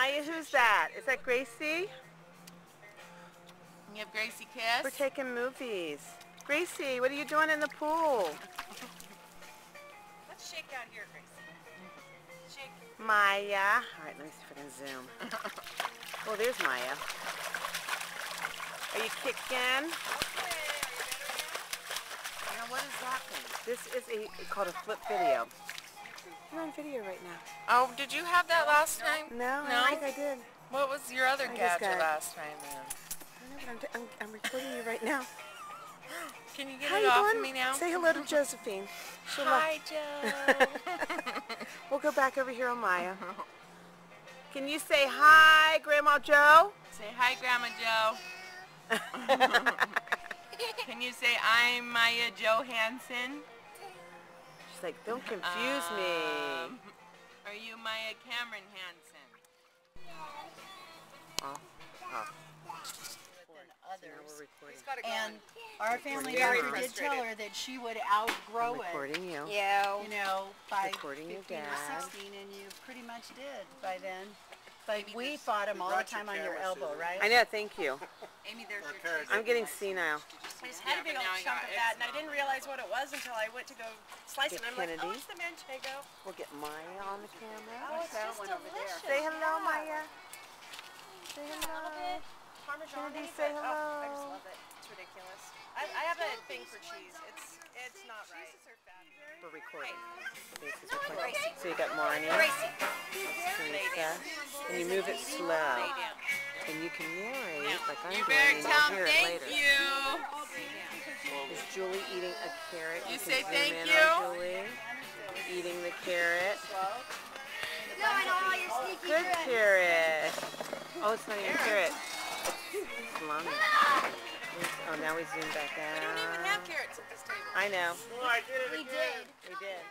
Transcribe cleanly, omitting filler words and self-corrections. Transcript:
Maya, who's that? Is that Gracie? You have Gracie kiss? We're taking movies. Gracie, what are you doing in the pool? Let's shake out here, Gracie. Shake. Maya. All right, let me see if I can zoom. Oh, there's Maya. Are you kicking? Now, what is that thing? This is called a flip video. You're on video right now. Oh, did you have that last time? No, No? I don't think I did. What was your other I just gadget got- last time then? I know, but I'm recording you right now. Can you get How it you off doing? of me now? Say hello to Josephine. She'll Hi, Joe. We'll go back over here on Maya. Can you say hi, Grandma Joe? Say hi, Grandma Joe. Can you say I'm Maya Johansson? She's like, don't confuse me. Are you Maya Cameron Hansen? Oh. Others. Now we're recording. He's got it And going. our family Very doctor did tell her that she would outgrow it, Recording you. Yeah. you know, by Recording your 15 or dad. 16, and you pretty much did by then. But we fought him all the time on your elbow, right? I know, thank you. Amy, there's your cheese. I'm getting senile. I just had a big old chunk of that, and I didn't realize what it was until I went to go slice it. Get And I'm like, Kennedy. oh, it's the manchego. We'll get Maya on the camera. Oh, it's that just one over there. delicious. Say hello, Yeah. Maya. Say A little hello. bit Parmesan. Kennedy, say Oh, I just hello. love it. It's ridiculous. I have a thing for cheese. It's not right. We're recording. This is No, I'm recording. Gracie. So you got Marnie, Gracie. Teresa, and you move it slow. And you can narrate like I'm You doing, better and tell you'll them hear it thank later. you. Is Julie eating a carrot? You can say zoom thank in you. on Julie eating the carrot. No, I know all your sneaky Good tricks. carrot. Oh, it's not even carrot. It's salami. Oh, now we zoom back We don't even have out. carrots at this table. I know. We did. We did.